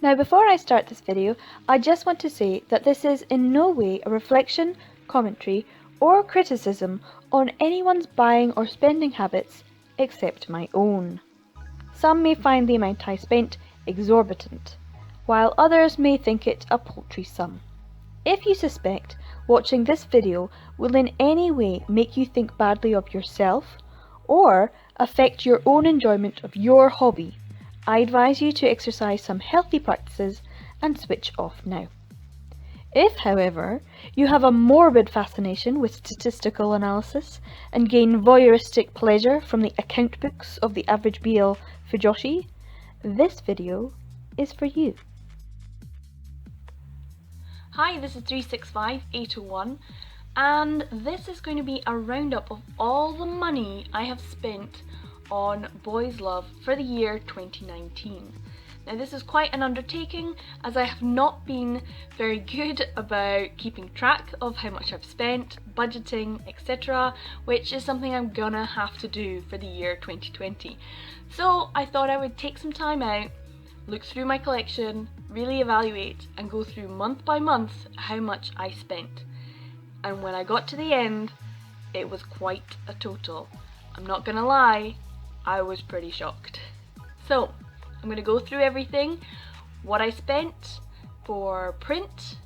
Now before I start this video, I just want to say that this is in no way a reflection, commentary, or criticism on anyone's buying or spending habits except my own. Some may find the amount I spent exorbitant, while others may think it a paltry sum. If you suspect watching this video will in any way make you think badly of yourself, or affect your own enjoyment of your hobby, I advise you to exercise some healthy practices and switch off now. If, however, you have a morbid fascination with statistical analysis and gain voyeuristic pleasure from the account books of the average BL Fujoshi, this video is for you. Hi, this is 365801 and this is going to be a roundup of all the money I have spent on Boys Love for the year 2019. Now this is quite an undertaking as I have not been very good about keeping track of how much I've spent, budgeting, etc., which is something I'm gonna have to do for the year 2020. So I thought I would take some time out, look through my collection, really evaluate and go through month by month how much I spent. And when I got to the end, it was quite a total. I'm not gonna lie, I was pretty shocked. So I'm going to go through everything, what I spent for print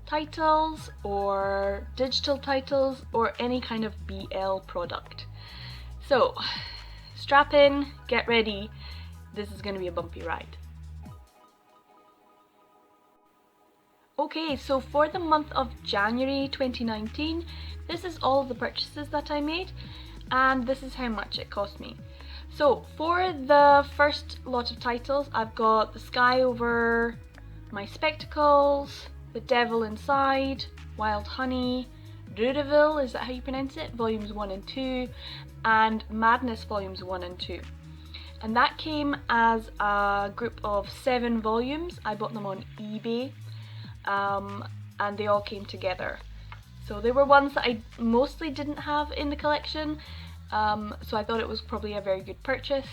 titles or digital titles or any kind of BL product. So strap in, get ready, this is going to be a bumpy ride. Okay, so for the month of January 2019, this is all of the purchases that I made and this is how much it cost me. So for the first lot of titles, I've got The Sky Over My Spectacles, The Devil Inside, Wild Honey, Rudeville, is that how you pronounce it? Volumes 1 and 2, and Madness Volumes 1 and 2. And that came as a group of 7 volumes. I bought them on eBay, and they all came together. So they were ones that I mostly didn't have in the collection, so I thought it was probably a very good purchase.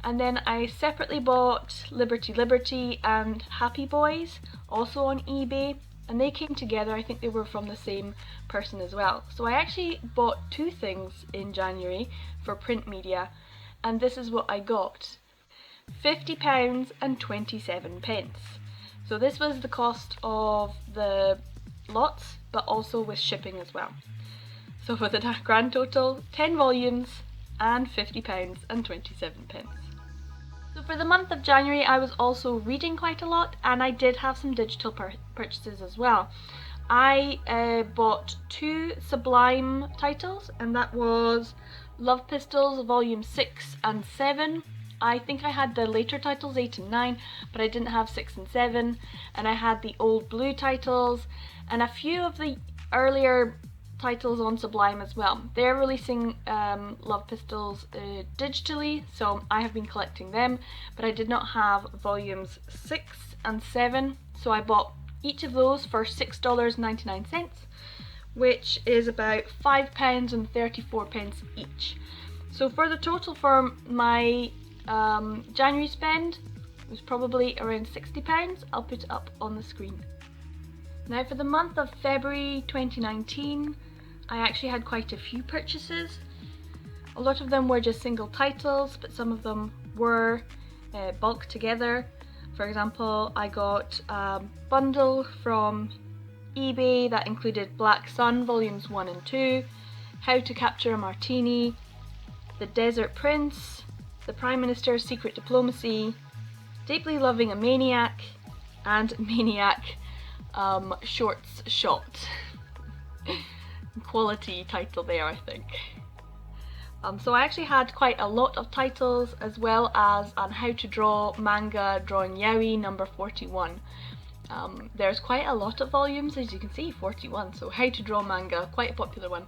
And then I separately bought Liberty Liberty and Happy Boys, also on eBay, and they came together. I think they were from the same person as well. So I actually bought 2 things in January for print media, and this is what I got. £50 and 27 pence. So this was the cost of the lots, but also with shipping as well. So for the grand total, 10 volumes and £50 and 27 pence. So for the month of January I was also reading quite a lot, and I did have some digital purchases as well. I bought 2 Sublime titles, and that was Love Pistols volume 6 and 7. I think I had the later titles 8 and 9, but I didn't have 6 and 7, and I had the old blue titles and a few of the earlier titles on Sublime as well. They're releasing Love Pistols digitally, so I have been collecting them, but I did not have volumes 6 and 7, so I bought each of those for $6.99, which is about £5 and 34 pence each. So for the total for my January spend, it was probably around £60. I'll put it up on the screen. Now for the month of February 2019, I actually had quite a few purchases. A lot of them were just single titles, but some of them were bulked together. For example, I got a bundle from eBay that included Black Sun volumes 1 and 2, How to Capture a Martini, The Desert Prince, The Prime Minister's Secret Diplomacy, Deeply Loving a Maniac, and Maniac Shorts Shot. Quality title there, I think. So I actually had quite a lot of titles, as well as on How to Draw Manga Drawing Yaoi number 41. There's quite a lot of volumes, as you can see, 41, so How to Draw Manga, quite a popular one.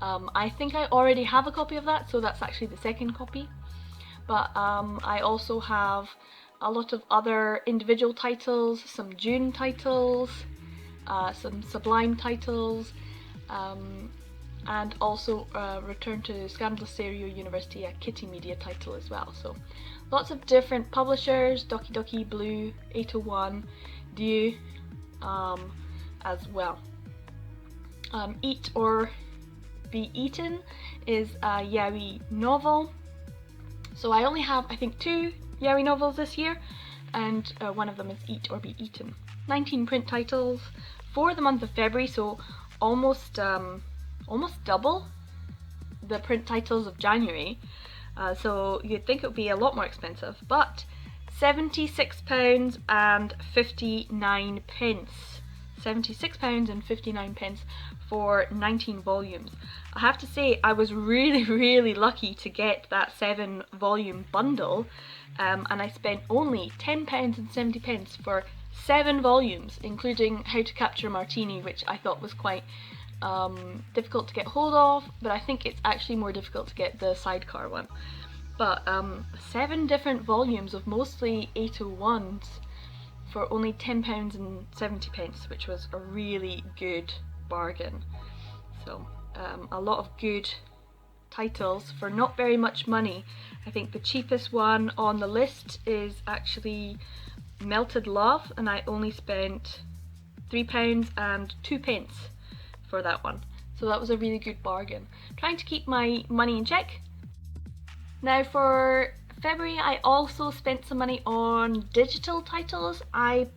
I think I already have a copy of that, so that's actually the second copy. But I also have a lot of other individual titles, some June titles, some Sublime titles, and also Return to Scandalous Stereo University, a Kitty Media title as well. So Lots of different publishers, Doki Doki, Blue, 801, Dew, as well. Eat or Be Eaten is a yaoi novel. So I only have, I think, 2 yaoi novels this year, and one of them is Eat or Be Eaten. 19 print titles for the month of February, so almost double the print titles of January. So you'd think it would be a lot more expensive, but £76 and 59 pence. £76 and 59 pence for 19 volumes. I have to say I was really lucky to get that 7 volume bundle, and I spent only £10 and 70 pence for 7 volumes, including How to Capture a Martini, which I thought was quite difficult to get hold of, but I think it's actually more difficult to get the sidecar one. But 7 different volumes of mostly 801s for only £10 and 70 pence, which was a really good bargain. So a lot of good titles for not very much money. I think the cheapest one on the list is actually Melted Love, and I only spent £3 and 2 pence for that one. So that was a really good bargain. Trying to keep my money in check. Now for February I also spent some money on digital titles. I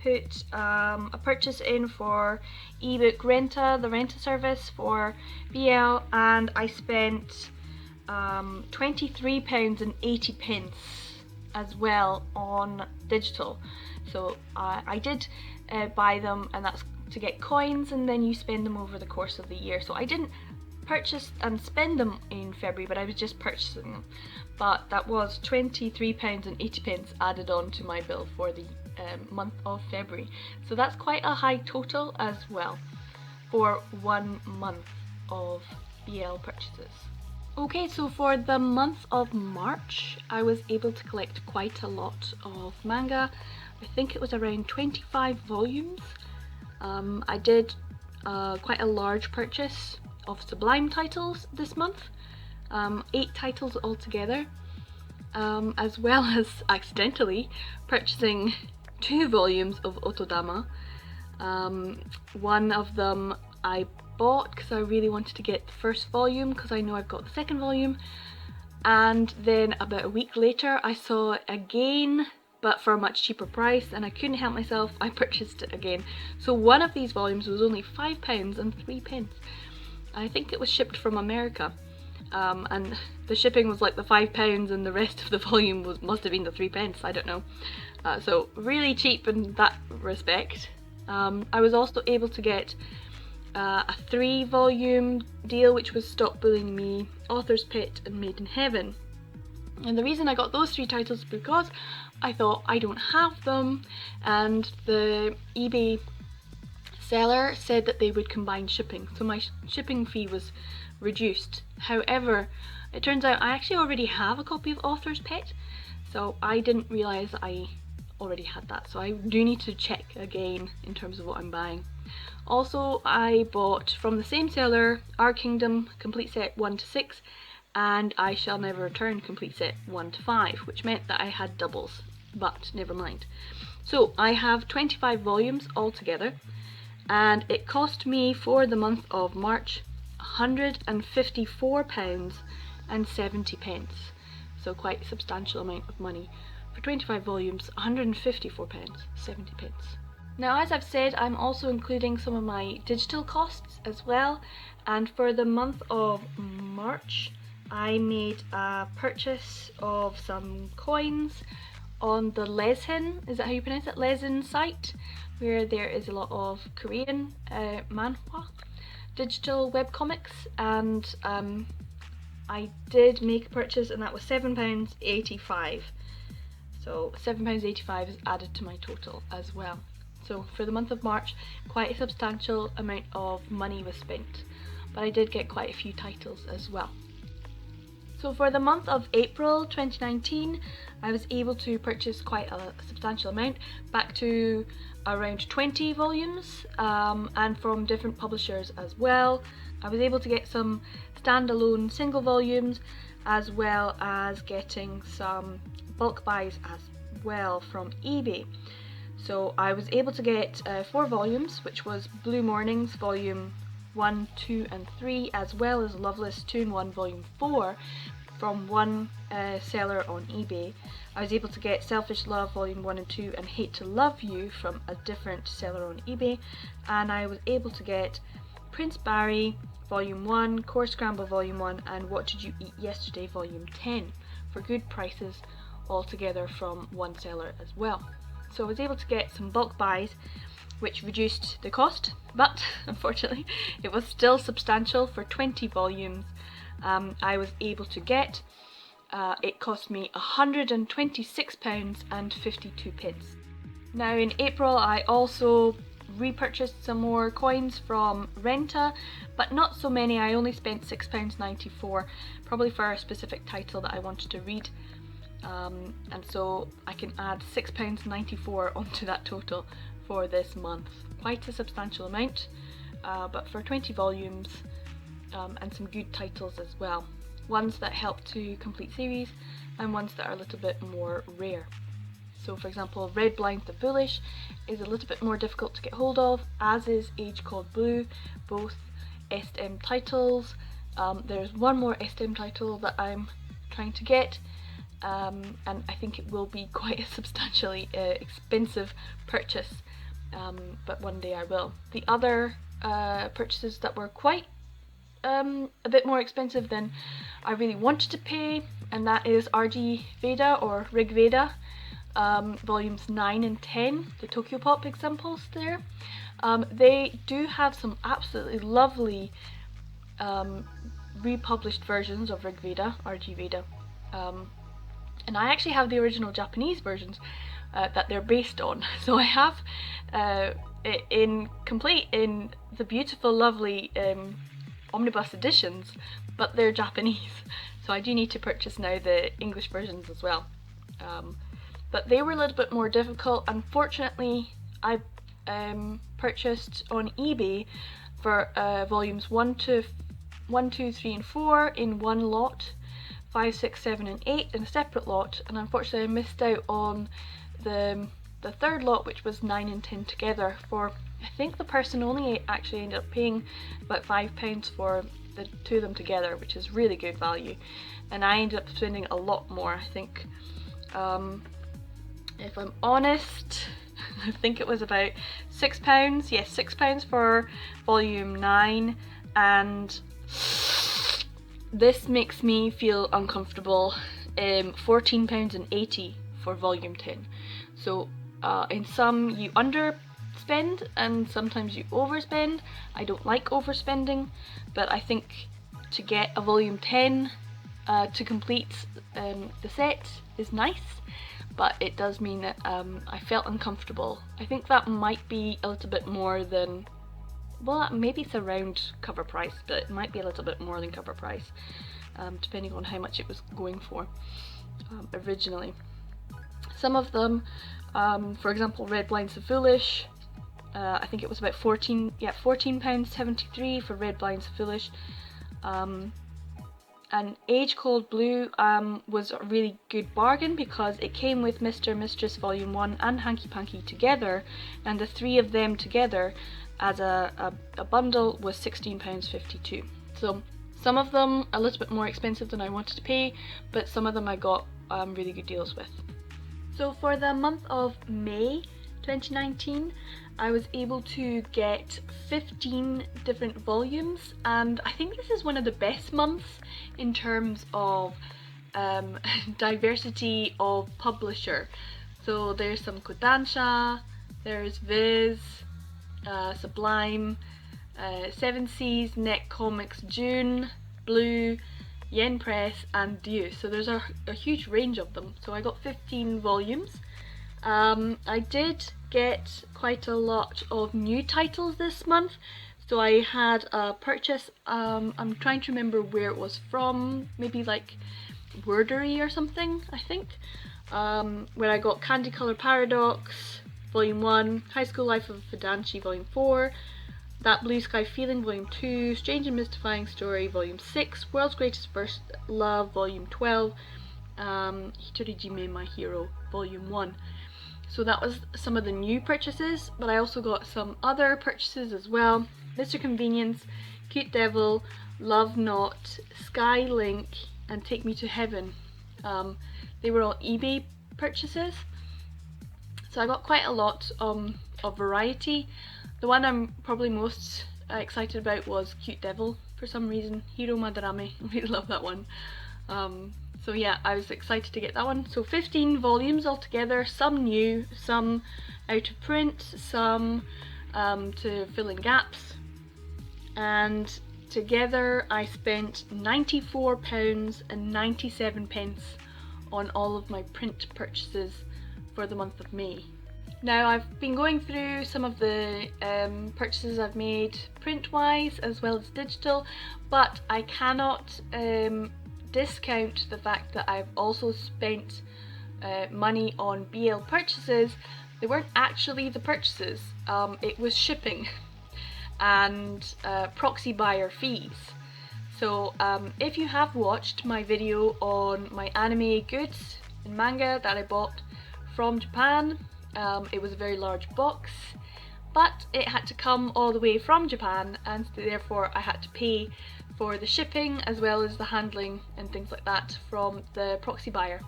put a purchase in for ebook Renta, the Renta service for BL, and I spent £23 and 80 pence as well on digital. So I did buy them, and that's to get coins, and then you spend them over the course of the year. So I didn't purchase and spend them in February, but I was just purchasing them. But that was £23 and 80 pence added on to my bill for the month of February. So that's quite a high total as well for 1 month of BL purchases. Okay, so for the month of March I was able to collect quite a lot of manga. I think it was around 25 volumes. I did quite a large purchase of Sublime titles this month, 8 titles altogether, as well as accidentally purchasing 2 volumes of Otodama. One of them I bought because I really wanted to get the first volume because I know I've got the second volume, and then about a week later I saw it again but for a much cheaper price, and I couldn't help myself, I purchased it again. So one of these volumes was only £5 and 3 pence. I think it was shipped from America, and the shipping was like the £5 and the rest of the volume must have been the 3 pence, I don't know. So really cheap in that respect. I was also able to get a 3 volume deal, which was Stop Bullying Me, Author's Pit and Made in Heaven. And the reason I got those 3 titles is because I thought I don't have them, and the eBay seller said that they would combine shipping, so my shipping fee was reduced. However, it turns out I actually already have a copy of Author's Pet, so I didn't realise that I already had that, so I do need to check again in terms of what I'm buying. Also, I bought from the same seller Our Kingdom complete set 1 to 6 and I Shall Never Return complete set 1 to 5, which meant that I had doubles, but never mind. So I have 25 volumes altogether, and it cost me for the month of March £154 and 70 pence. So quite a substantial amount of money. For 25 volumes, £154, 70 pence. Now, as I've said, I'm also including some of my digital costs as well, and for the month of March I made a purchase of some coins on the Lesin, is that how you pronounce it? Lesin site, where there is a lot of Korean manhwa, digital webcomics, and I did make a purchase, and that was £7.85. So £7.85 is added to my total as well. So for the month of March, quite a substantial amount of money was spent, but I did get quite a few titles as well. So for the month of April 2019, I was able to purchase quite a substantial amount, back to around 20 volumes, and from different publishers as well. I was able to get some standalone single volumes, as well as getting some bulk buys as well from eBay. So I was able to get 4 volumes, which was Blue Mornings Volume 1, 2 and 3, as well as Loveless 2-in-1 Volume 4 from one seller on eBay. I was able to get Selfish Love Volume 1 and 2 and Hate to Love You from a different seller on eBay, and I was able to get Prince Barry Volume 1, Core Scramble Volume 1 and What Did You Eat Yesterday Volume 10 for good prices all together from one seller as well. So I was able to get some bulk buys which reduced the cost, but unfortunately it was still substantial. For 20 volumes I was able to get, it cost me £126.52. Now in April I also repurchased some more coins from Renta, but not so many. I only spent £6.94, probably for a specific title that I wanted to read, and so I can add £6.94 onto that total for this month. Quite a substantial amount, but for 20 volumes and some good titles as well. Ones that help to complete series and ones that are a little bit more rare. So for example, Red Blind the Foolish is a little bit more difficult to get hold of, as is Age Called Blue, both STM titles. There's one more STM title that I'm trying to get, and I think it will be quite a substantially expensive purchase, but one day I will. The other purchases that were quite a bit more expensive than I really wanted to pay, and that is RG Veda or Rig Veda, volumes 9 and 10, the Tokyo Pop examples there. They do have some absolutely lovely republished versions of Rig Veda, RG Veda, and I actually have the original Japanese versions that they're based on. So I have it in complete in the beautiful, lovely omnibus editions, but they're Japanese, so I do need to purchase now the English versions as well. But they were a little bit more difficult. Unfortunately, I purchased on eBay for volumes 1, 2, 3 and 4 in one lot, 5, 6, 7 and 8 in a separate lot, and unfortunately I missed out on the third lot, which was 9 and 10 together. For I think the person only actually ended up paying about £5 for the two of them together, which is really good value, and I ended up spending a lot more. I think if I'm honest, I think it was about £6. Yes, £6 for volume 9, and this makes me feel uncomfortable. £14.80 for volume 10. So in some you underspend and sometimes you overspend. I don't like overspending, but I think to get a volume 10 to complete the set is nice, but it does mean that I felt uncomfortable. I think that might be a little bit more than, well, maybe it's around cover price, but it might be a little bit more than cover price, depending on how much it was going for originally. Some of them, for example, Red Blinds the Foolish, I think it was about £14.73 for Red Blinds the Foolish. And Age Called Blue was a really good bargain because it came with Mr. Mistress Volume 1 and Hanky Panky together, and the three of them together as a bundle was £16.52. So some of them a little bit more expensive than I wanted to pay, but some of them I got really good deals with. So for the month of May 2019, I was able to get 15 different volumes, and I think this is one of the best months in terms of diversity of publisher. So there's some Kodansha, there's Viz, Sublime, Seven Seas, Neck Comics, June, Blue, Yen Press and Dieu. So there's a huge range of them. So I got 15 volumes. I did get quite a lot of new titles this month. So I had a purchase, I'm trying to remember where it was from, maybe like Wordery or something, I think, where I got Candy Color Paradox Volume 1, High School Life of Fidanchi Volume 4, That Blue Sky Feeling Volume 2, Strange and Mystifying Story Volume 6, World's Greatest First Love Volume 12, Hitorijime My Hero Volume 1. So that was some of the new purchases, but I also got some other purchases as well. Mr. Convenience, Cute Devil, Love Not, Sky Link, and Take Me to Heaven. They were all eBay purchases, so I got quite a lot of variety. The one I'm probably most excited about was Cute Devil for some reason. Hiro Madarame, I really love that one. So yeah, I was excited to get that one. So 15 volumes altogether, some new, some out of print, some to fill in gaps. And together I spent £94.97 on all of my print purchases for the month of May. Now I've been going through some of the purchases I've made print-wise as well as digital, but I cannot discount the fact that I've also spent money on BL purchases. They weren't actually the purchases, it was shipping and proxy buyer fees. So if you have watched my video on my anime goods and manga that I bought from Japan, it was a very large box, but it had to come all the way from Japan, and therefore I had to pay for the shipping as well as the handling and things like that from the proxy buyer.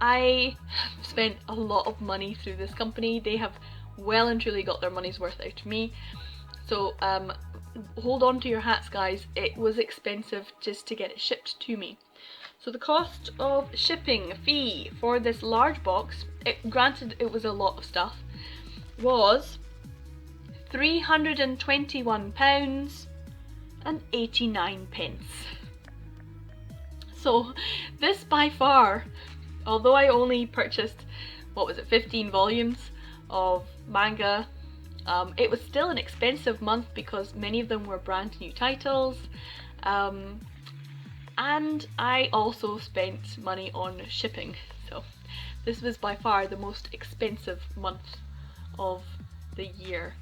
I spent a lot of money through this company. They have well and truly got their money's worth out of me. So hold on to your hats, guys. It was expensive just to get it shipped to me. So the cost of shipping fee for this large box, granted it was a lot of stuff, was £321.89. So this by far, although I only purchased, 15 volumes of manga, it was still an expensive month because many of them were brand new titles. And I also spent money on shipping, so this was by far the most expensive month of the year,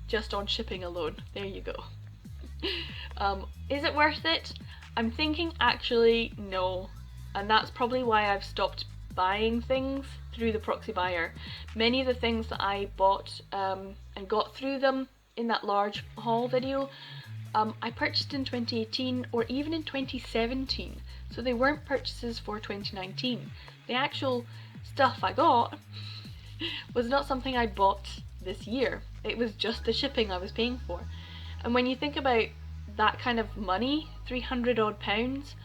just on shipping alone. There you go. Is it worth it? I'm thinking actually no, and that's probably why I've stopped buying things through the proxy buyer. Many of the things that I bought and got through them in that large haul video, I purchased in 2018 or even in 2017, so they weren't purchases for 2019. The actual stuff I got was not something I bought this year. It was just the shipping I was paying for. And when you think about that kind of money, 300 odd pounds,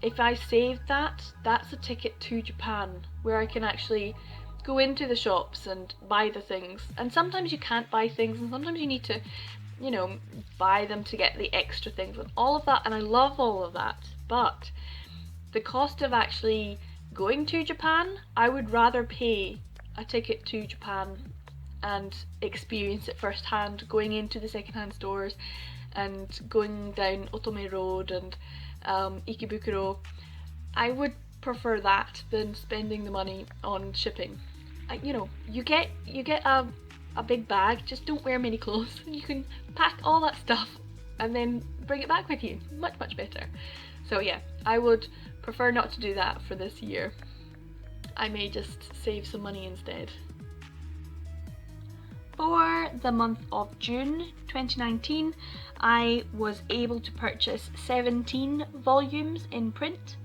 if I saved that, that's a ticket to Japan where I can actually go into the shops and buy the things. And sometimes you can't buy things, and sometimes you need to, you know, buy them to get the extra things and all of that, and I love all of that, but the cost of actually going to Japan, I would rather pay a ticket to Japan and experience it firsthand, going into the secondhand stores and going down Otome Road and Ikebukuro. I would prefer that than spending the money on shipping. You know, you get a big bag, just don't wear many clothes. You can pack all that stuff and then bring it back with you. Much better. So yeah, I would prefer not to do that for this year. I may just save some money instead. For the month of June 2019, I was able to purchase 17 volumes in print.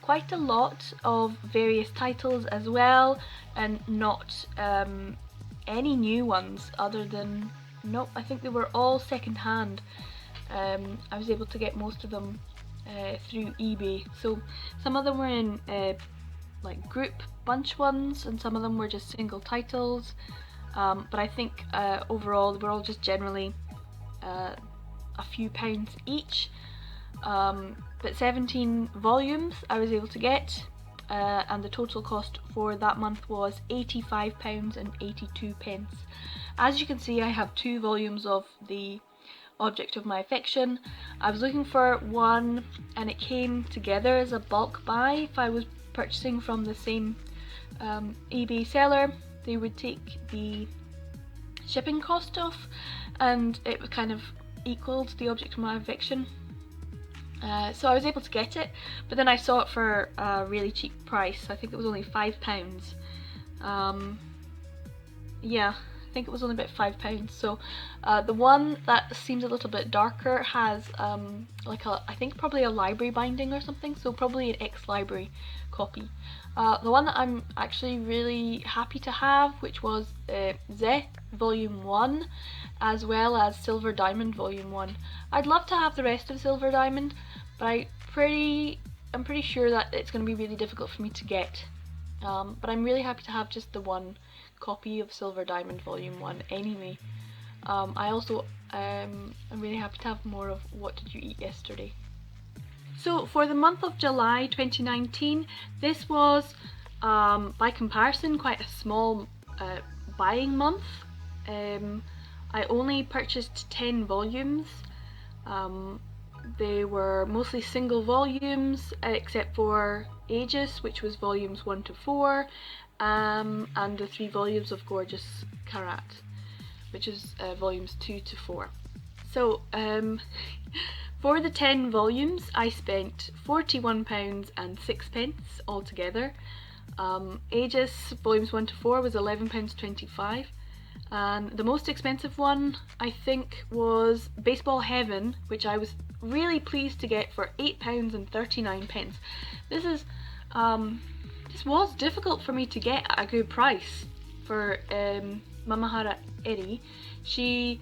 Quite a lot of various titles as well, and not any new ones other than, nope, I think they were all second hand. I was able to get most of them through eBay. So some of them were in like group bunch ones, and some of them were just single titles. But I think overall they were all just generally a few pounds each. But 17 volumes I was able to get, and the total cost for that month was £85.82. As you can see, I have 2 volumes of the Object of My Affection. I was looking for one and it came together as a bulk buy. If I was purchasing from the same eBay seller, they would take the shipping cost off, and it was kind of equaled the object of my eviction. So I was able to get it, but then I saw it for a really cheap price. I think it was only £5. Yeah, I think it was only about £5. So the one that seems a little bit darker has like I think probably a library binding or something, so probably an ex-library copy. The one that I'm actually really happy to have, which was Ze Volume 1, as well as Silver Diamond Volume 1. I'd love to have the rest of Silver Diamond, but I'm pretty sure that it's going to be really difficult for me to get. But I'm really happy to have just the one copy of Silver Diamond Volume 1 anyway. I'm really happy to have more of What Did You Eat Yesterday. So for the month of July 2019, this was, by comparison, quite a small buying month. I only purchased 10 volumes. They were mostly single volumes, except for Aegis, which was volumes 1 to 4, and the 3 volumes of Gorgeous Karat, which is volumes 2 to 4. So for the 10 volumes I spent £41.06 altogether. Aegis volumes 1 to 4 was £11.25. And the most expensive one, I think, was Baseball Heaven, which I was really pleased to get for £8.39. This was difficult for me to get at a good price for Mamahara Eri. She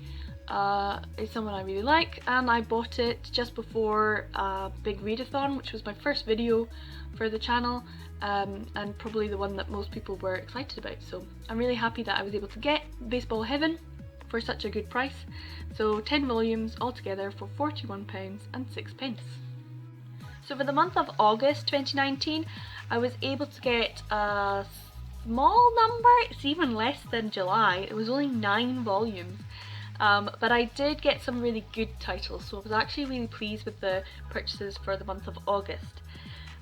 is someone I really like, and I bought it just before a big readathon, which was my first video for the channel, and probably the one that most people were excited about. So I'm really happy that I was able to get Baseball Heaven for such a good price. So 10 volumes altogether for £41.06. So for the month of August 2019, I was able to get a small number. It's even less than July. It was only 9 volumes. But I did get some really good titles, so I was actually really pleased with the purchases for the month of August.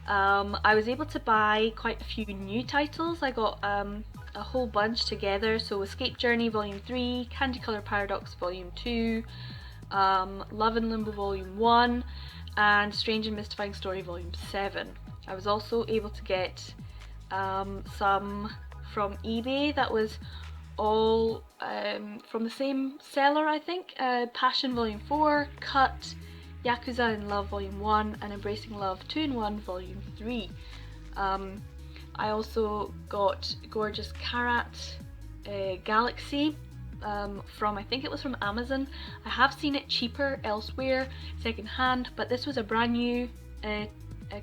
I was able to buy quite a few new titles. I got a whole bunch together, so Escape Journey Volume 3, Candy Colour Paradox Volume 2, Love in Limbo Volume 1, and Strange and Mystifying Story Volume 7. I was also able to get some from eBay that was all from the same seller, I think. Passion Volume 4, Cut, Yakuza in Love Volume 1, and Embracing Love 2-in-1 Volume 3. I also got Gorgeous Karat Galaxy from, I think it was from Amazon. I have seen it cheaper elsewhere, second hand, but this was a brand new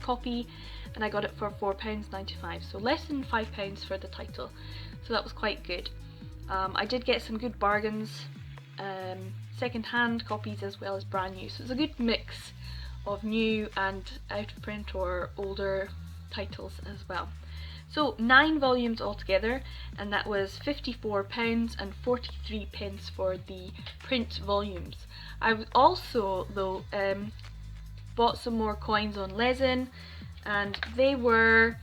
copy, and I got it for £4.95, so less than £5 for the title, so that was quite good. I did get some good bargains, second-hand copies as well as brand new, so it's a good mix of new and out of print or older titles as well. So 9 volumes altogether, and that was £54.43 for the print volumes. I also though bought some more coins on Lezen, and they were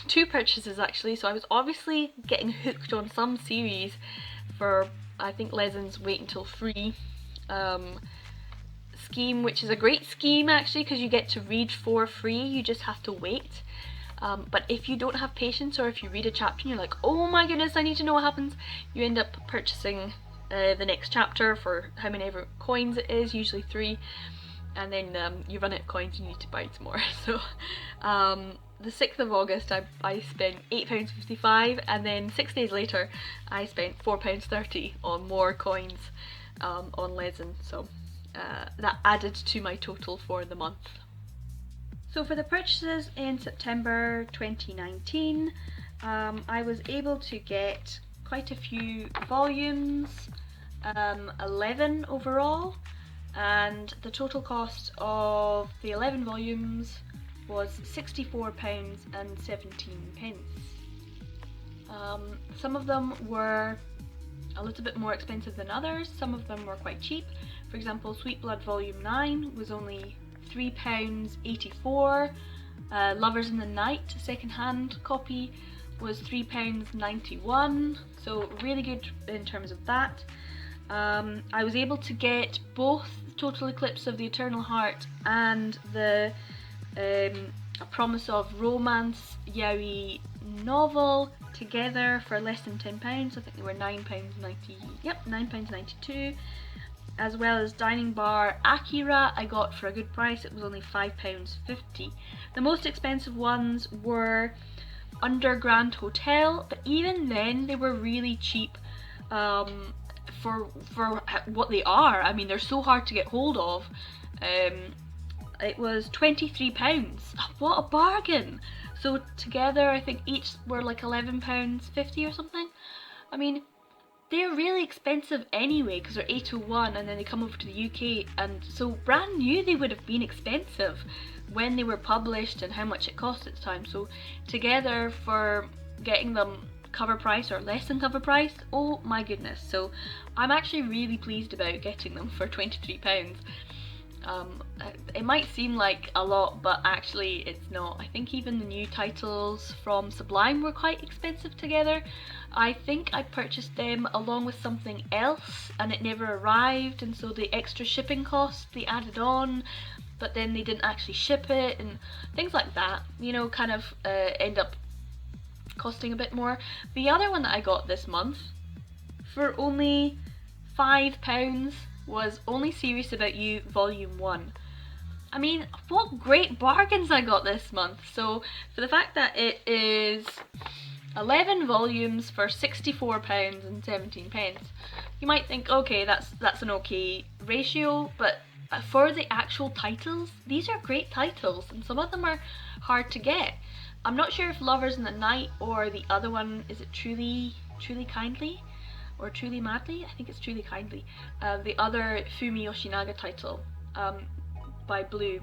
2 purchases actually, so I was obviously getting hooked on some series for, I think, Lezen's Wait Until Free scheme, which is a great scheme actually, because you get to read for free, you just have to wait. But if you don't have patience, or if you read a chapter and you're like, oh my goodness, I need to know what happens, you end up purchasing the next chapter for how many ever coins it is, usually 3, and then you run out of coins and you need to buy some more. So the 6th of August I spent £8.55, and then 6 days later I spent £4.30 on more coins on Lezen, so that added to my total for the month. So for the purchases in September 2019, I was able to get quite a few volumes, 11 overall, and the total cost of the 11 volumes was £64.17. Some of them were a little bit more expensive than others, some of them were quite cheap. For example, Sweet Blood Volume 9 was only £3.84. Lovers in the Night second-hand copy was £3.91, so really good in terms of that. I was able to get both Total Eclipse of the Eternal Heart and the A Promise of Romance yaoi novel together for less than £10. I think they were £9.90. Yep, £9.92. As well as Dining Bar Akira, I got for a good price. It was only £5.50. The most expensive ones were Underground Hotel, but even then they were really cheap for what they are. I mean, they're so hard to get hold of. It was £23. What a bargain! So together, I think each were like £11.50 or something. I mean, they're really expensive anyway because they're 801 and then they come over to the UK, and so brand new they would have been expensive when they were published and how much it cost at the time. So together, for getting them cover price or less than cover price, oh my goodness. So I'm actually really pleased about getting them for £23. It might seem like a lot, but actually it's not. I think even the new titles from Sublime were quite expensive together. I think I purchased them along with something else and it never arrived, and so the extra shipping cost they added on, but then they didn't actually ship it and things like that, you know, kind of end up costing a bit more. The other one that I got this month for only £5 was Only Serious About You Volume 1. I mean, what great bargains I got this month. So for the fact that it is 11 volumes for £64.17, you might think, okay, that's an okay ratio, but for the actual titles, these are great titles and some of them are hard to get. I'm not sure if Lovers in the Night or the other one, is it Truly Kindly? Or Truly Madly? I think it's Truly Kindly. The other Fumi Yoshinaga title by Blue.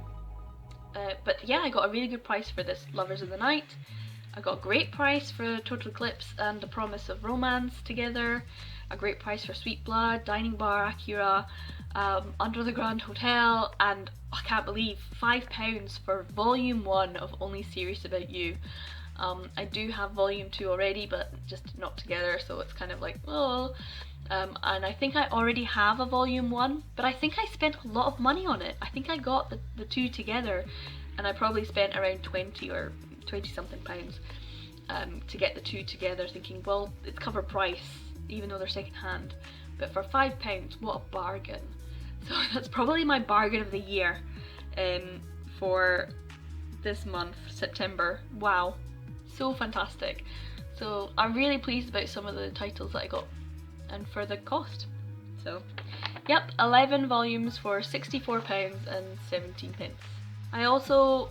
But yeah, I got a really good price for this Lovers in the Night. I got a great price for Total Eclipse and A Promise of Romance together. A great price for Sweet Blood, Dining Bar Akira, Under the Grand Hotel, and I can't believe £5 for Volume 1 of Only Serious About You. I do have Volume 2 already, but just not together, so it's kind of like, oh. And I think I already have a Volume 1, but I think I spent a lot of money on it. I think I got the two together, and I probably spent around 20 or 20 something pounds to get the two together, thinking, well, it's cover price, even though they're second hand. But for £5, what a bargain. So that's probably my bargain of the year for this month, September. Wow. So fantastic. So I'm really pleased about some of the titles that I got and for the cost. So yep, 11 volumes for £64.17. I also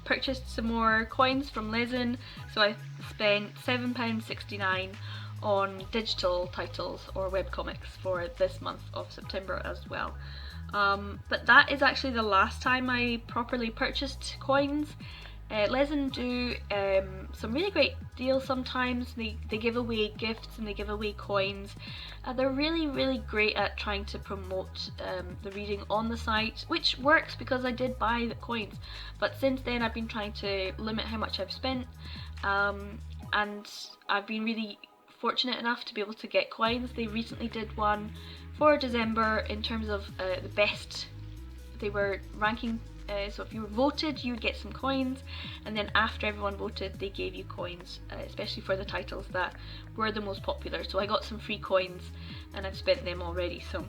purchased some more coins from Raison, so I spent £7.69 on digital titles or webcomics for this month of September as well. But that is actually the last time I properly purchased coins. Raison do some really great deals sometimes. They give away gifts and they give away coins. They're really great at trying to promote the reading on the site, which works because I did buy the coins. But since then I've been trying to limit how much I've spent, and I've been really fortunate enough to be able to get coins. They recently did one for December in terms of the best. They were ranking, so if you were voted you would get some coins, and then after everyone voted they gave you coins, especially for the titles that were the most popular. So I got some free coins and I've spent them already. So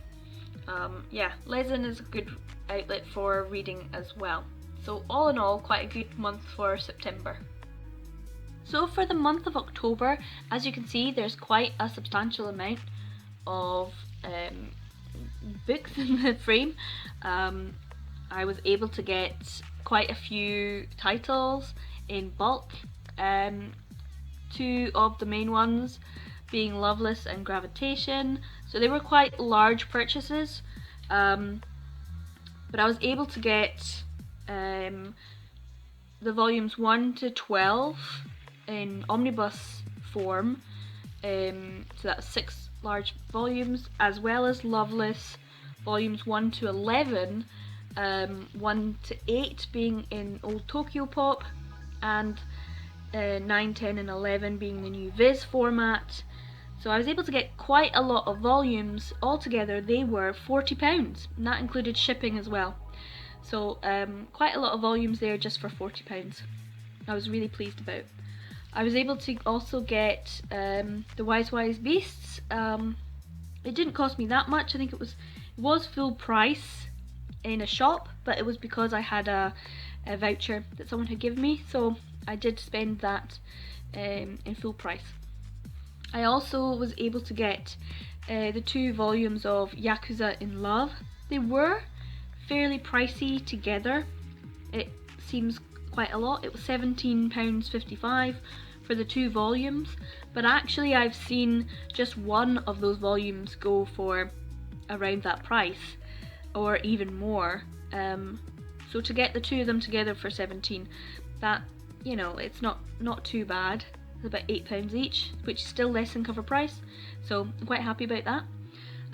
yeah, Raison is a good outlet for reading as well. So all in all, quite a good month for September. So for the month of October, as you can see, there's quite a substantial amount of books in the frame. I was able to get quite a few titles in bulk. Two of the main ones being Loveless and Gravitation, so they were quite large purchases, but I was able to get the volumes 1 to 12 in omnibus form, so that's 6 large volumes, as well as Loveless volumes 1 to 11, 1 to 8 being in Old Tokyo Pop, and 9, 10 and 11 being the new Viz format. So I was able to get quite a lot of volumes. Altogether they were £40, and that included shipping as well. So quite a lot of volumes there just for £40. I was really pleased about. I was able to also get the Wise Beasts. It didn't cost me that much. I think it was full price in a shop, but it was because I had a voucher that someone had given me, so I did spend that in full price. I also was able to get the 2 volumes of Yakuza in Love. They were fairly pricey together. It seems quite a lot. It was £17.55 for the 2 volumes, but actually I've seen just one of those volumes go for around that price or even more. So to get the 2 of them together for 17, that, you know, it's not too bad. It's about £8 each, which is still less than cover price, so I'm quite happy about that.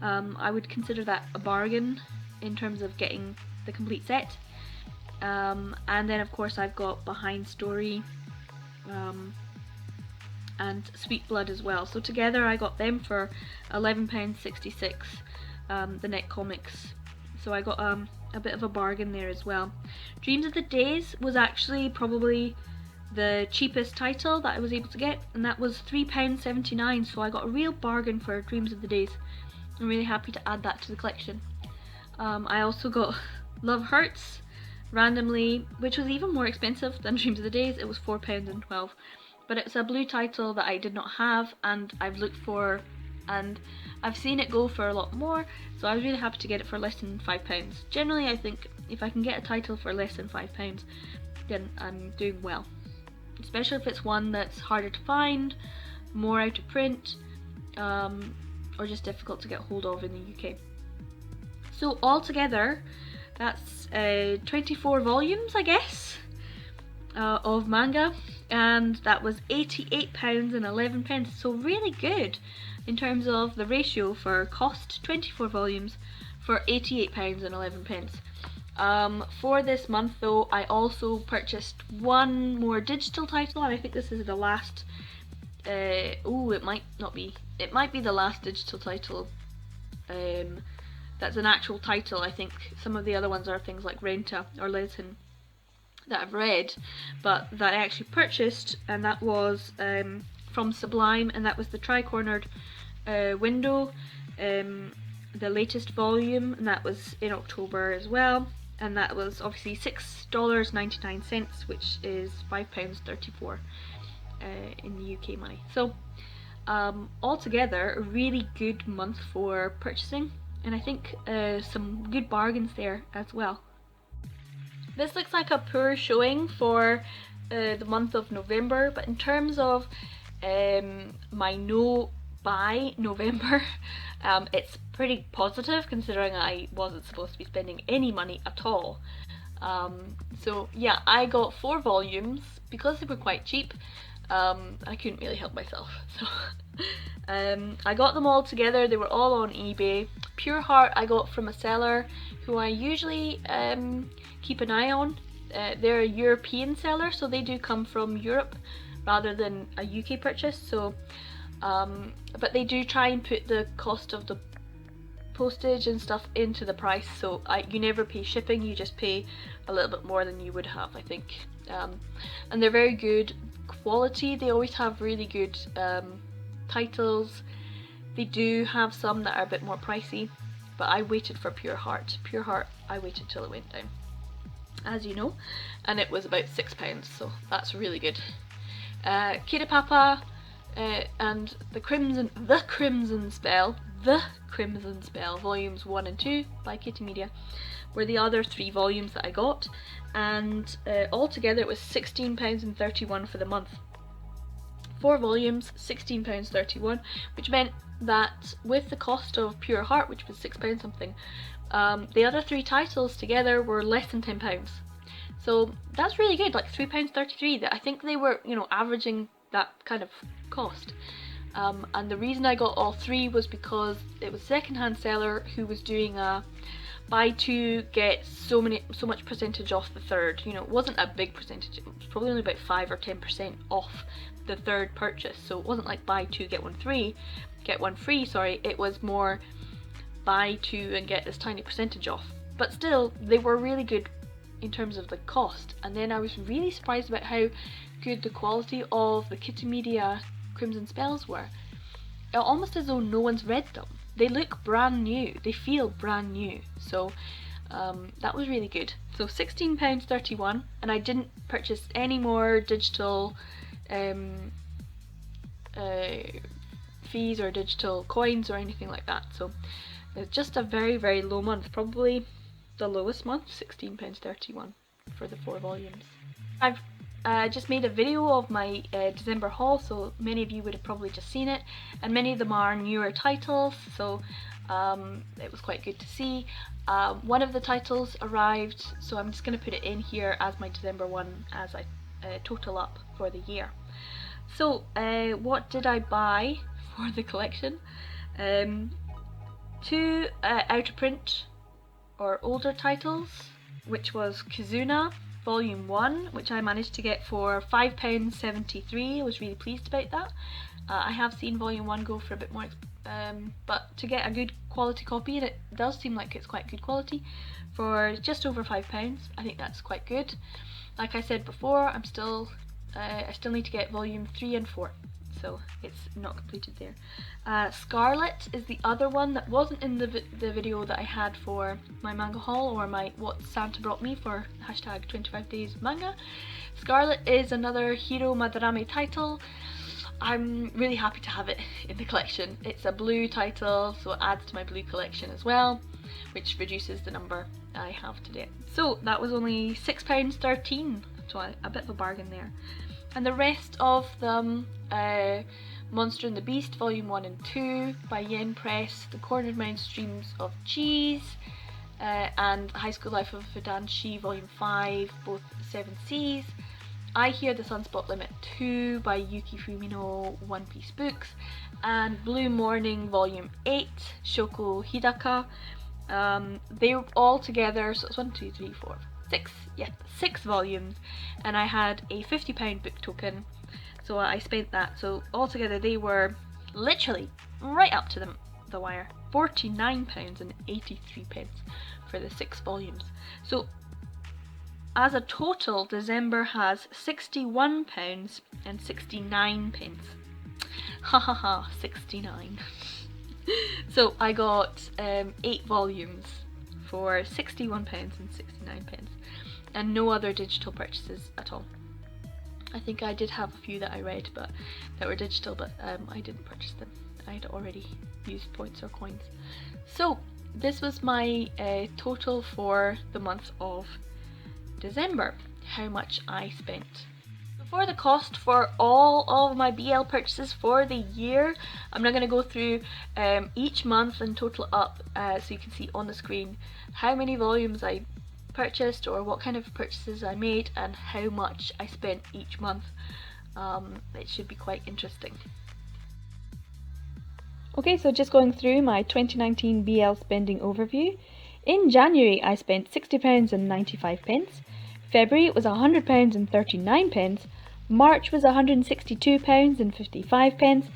I would consider that a bargain in terms of getting the complete set. And then of course I've got Behind Story and Sweet Blood as well. So together I got them for £11.66, the Net Comics. So I got a bit of a bargain there as well. Dreams of the Days was actually probably the cheapest title that I was able to get, and that was £3.79, so I got a real bargain for Dreams of the Days. I'm really happy to add that to the collection. I also got Love Hurts randomly, which was even more expensive than Dreams of the Days. It was £4.12, but it's a blue title that I did not have, and I've looked for, and I've seen it go for a lot more, so I was really happy to get it for less than £5. Generally I think if I can get a title for less than £5, then I'm doing well. Especially if it's one that's harder to find, more out of print, or just difficult to get hold of in the UK. So altogether, that's 24 volumes, I guess, of manga, and that was £88.11. So really good in terms of the ratio for cost. 24 volumes for £88.11. For this month though, I also purchased one more digital title, and I think this is the last, it might not be, it might be the last digital title that's an actual title. I think some of the other ones are things like Renta or Lesin that I've read, but that I actually purchased, and that was from Sublime, and that was the Tri-Cornered Window, the latest volume, and that was in October as well. And that was obviously $6.99, which is £5.34 in the UK money. So altogether, a really good month for purchasing, and I think some good bargains there as well. This looks like a poor showing for the month of November, but in terms of my no buy November, it's pretty positive considering I wasn't supposed to be spending any money at all. So yeah, I got 4 volumes because they were quite cheap. I couldn't really help myself, so I got them all together. They were all on eBay. Pure Heart I got from a seller who I usually keep an eye on. They're a European seller, so they do come from Europe rather than a UK purchase. So but they do try and put the cost of the postage and stuff into the price, so you never pay shipping, you just pay a little bit more than you would have, I think. And they're very good quality. They always have really good titles. They do have some that are a bit more pricey, but I waited for Pure Heart. Pure Heart, I waited till it went down, as you know, and it was about £6, so that's really good. Kira Papa and the Crimson Spell, volumes 1 and 2 by Kitty Media were the other 3 volumes that I got, and altogether it was £16.31 for the month. 4 volumes, £16.31, which meant that with the cost of Pure Heart, which was £6 something, the other 3 titles together were less than £10. So that's really good, like £3.33. I think they were, you know, averaging that kind of cost. And the reason I got all 3 was because it was a second-hand seller who was doing a buy two get so much percentage off the third. You know, it wasn't a big percentage, it was probably only about 5 or 10% off the third purchase, so it wasn't like buy two get one free, sorry, it was more buy two and get this tiny percentage off. But still, they were really good in terms of the cost. And then I was really surprised about how good the quality of the Kitty Media Crimson Spells were. Almost as though no one's read them. They look brand new, they feel brand new, so that was really good. So £16.31, and I didn't purchase any more digital fees or digital coins or anything like that, so it's just a very, very low month, probably the lowest month, £16.31 for the 4 volumes. I've just made a video of my December haul, so many of you would have probably just seen it, and many of them are newer titles, so it was quite good to see. One of the titles arrived, so I'm just going to put it in here as my December one as I total up for the year. So what did I buy for the collection? 2 out of print or older titles, which was Kizuna Volume 1, which I managed to get for £5.73. I was really pleased about that. I have seen Volume 1 go for a bit more, but to get a good quality copy, and it does seem like it's quite good quality, for just over £5, I think that's quite good. Like I said before, I still need to get Volume 3 and 4, so it's not completed there. Scarlet is the other one that wasn't in the video that I had for my manga haul, or my what Santa brought me for hashtag 25 days manga. Scarlet is another Hiro Madarame title. I'm really happy to have it in the collection. It's a blue title, so it adds to my blue collection as well, which reduces the number I have today. So that was only £6.13, so a bit of a bargain there. And the rest of them, Monster and the Beast Volume 1 and 2 by Yen Press, The Cornered Mind Streams of Cheese, and High School Life of Fudanshi Volume 5, both 7 Cs. I Hear the Sunspot Limit 2 by Yuki Fumino One Piece Books, and Blue Morning Volume 8, Shoko Hidaka. They were all together, so it's 1, 2, 3, 4, 6, yeah, 6 volumes, and I had a £50 book token, so I spent that. So altogether they were literally right up to the wire, £49.83 for the 6 volumes. So as a total, December has £61.69. Ha ha ha, 69. So I got 8 volumes for £61.69, and no other digital purchases at all. I think I did have a few that I read but that were digital, but I didn't purchase them. I'd already used points or coins. So this was my total for the month of December, how much I spent. For the cost for all of my BL purchases for the year, I'm now going to go through each month and total up, so you can see on the screen how many volumes I purchased or what kind of purchases I made and how much I spent each month. It should be quite interesting. Okay, so just going through my 2019 BL spending overview. In January I spent £60.95, February it was £100.39, March was £162.55,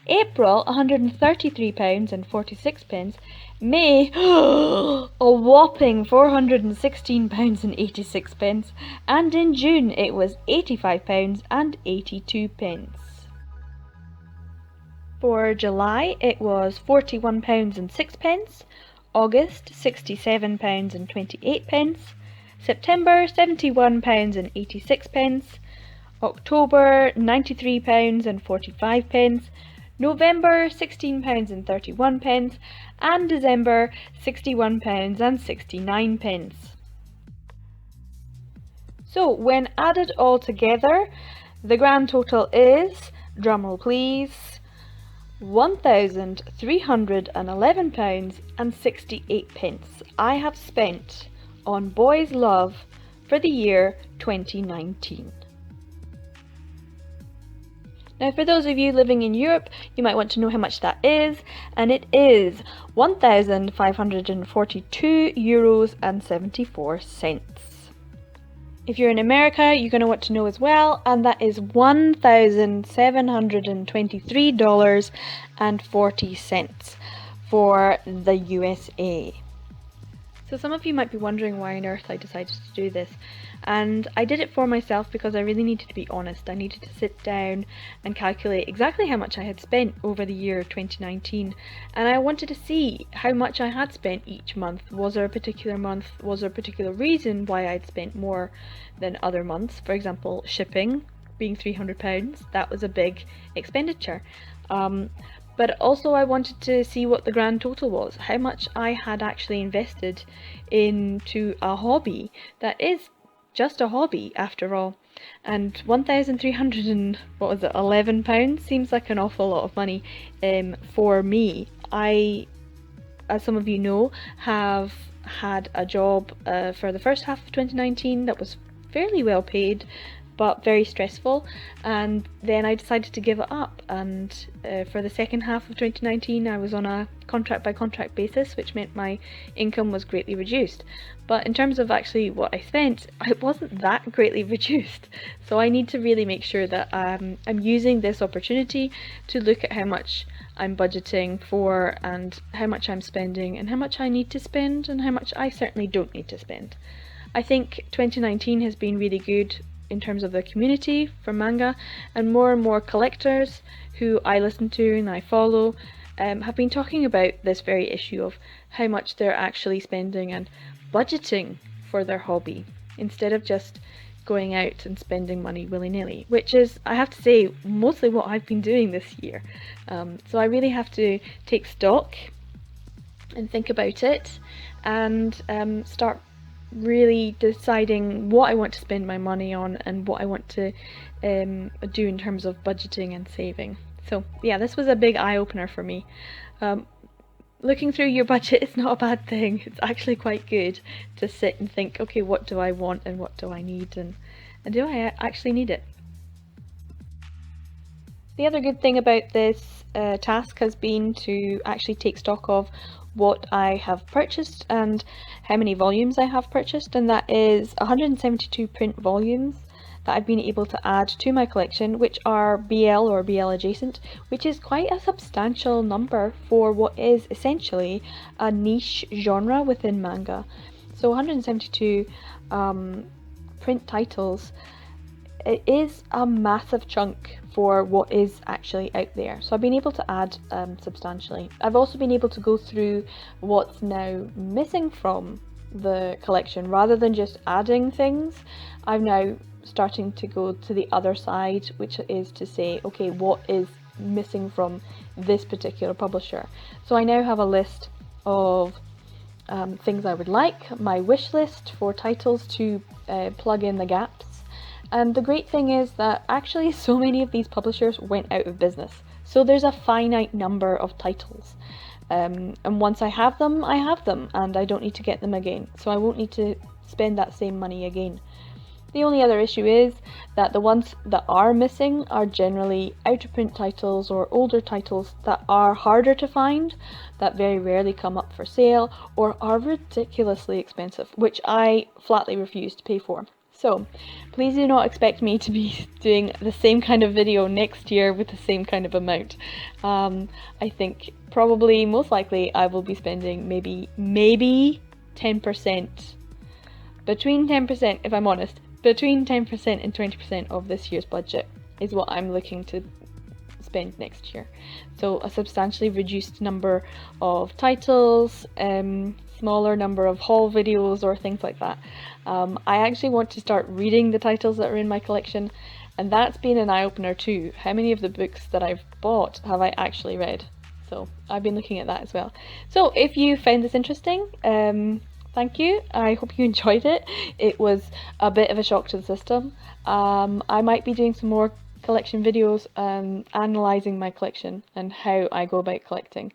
April £133.46, May a whopping £416.86, and in June it was £85.82. For July it was £41.06, August £67.28, September £71.86, October £93.45, November £16.31, and December £61.69. So when added all together, the grand total is, drumroll please, £1,311.68 I have spent on Boys Love for the year 2019. Now, for those of you living in Europe, you might want to know how much that is, and it is €1,542.74. If you're in America, you're going to want to know as well, and that is $1,723.40 for the USA. So some of you might be wondering why on earth I decided to do this, and I did it for myself because I really needed to be honest. I needed to sit down and calculate exactly how much I had spent over the year 2019, and I wanted to see how much I had spent each month. Was there a particular month, was there a particular reason why I'd spent more than other months? For example, shipping being £300, that was a big expenditure. But also I wanted to see what the grand total was, how much I had actually invested into a hobby that is just a hobby after all. And 1,300 and what was it, £11 seems like an awful lot of money for me. I, as some of you know, have had a job for the first half of 2019 that was fairly well paid, but very stressful, and then I decided to give it up, and for the second half of 2019 I was on a contract by contract basis, which meant my income was greatly reduced. But in terms of actually what I spent, it wasn't that greatly reduced, so I need to really make sure that I'm using this opportunity to look at how much I'm budgeting for, and how much I'm spending, and how much I need to spend, and how much I certainly don't need to spend. I think 2019 has been really good in terms of the community for manga, and more collectors who I listen to and I follow have been talking about this very issue of how much they're actually spending and budgeting for their hobby instead of just going out and spending money willy-nilly, which is, I have to say, mostly what I've been doing this year. So I really have to take stock and think about it, and start really deciding what I want to spend my money on and what I want to do in terms of budgeting and saving. So yeah, this was a big eye-opener for me. Looking through your budget is not a bad thing. It's actually quite good to sit and think, okay, what do I want and what do I need, and do I actually need it? The other good thing about this task has been to actually take stock of what I have purchased and how many volumes I have purchased, and that is 172 print volumes that I've been able to add to my collection, which are BL or BL adjacent, which is quite a substantial number for what is essentially a niche genre within manga. So 172 print titles, it is a massive chunk for what is actually out there. So I've been able to add substantially. I've also been able to go through what's now missing from the collection rather than just adding things. I'm now starting to go to the other side, which is to say, okay, what is missing from this particular publisher? So I now have a list of things I would like, my wish list for titles to plug in the gaps. And the great thing is that actually so many of these publishers went out of business. So there's a finite number of titles. And once I have them, and I don't need to get them again. So I won't need to spend that same money again. The only other issue is that the ones that are missing are generally out of print titles or older titles that are harder to find, that very rarely come up for sale, or are ridiculously expensive, which I flatly refuse to pay for. So please do not expect me to be doing the same kind of video next year with the same kind of amount. I think probably most likely I will be spending maybe 10%, between 10%, if I'm honest, between 10% and 20% of this year's budget is what I'm looking to spend next year. So a substantially reduced number of titles, smaller number of haul videos or things like that. I actually want to start reading the titles that are in my collection, and that's been an eye-opener too. How many of the books that I've bought have I actually read? So I've been looking at that as well. So if you found this interesting, thank you. I hope you enjoyed it. It was a bit of a shock to the system. I might be doing some more collection videos, analysing my collection and how I go about collecting.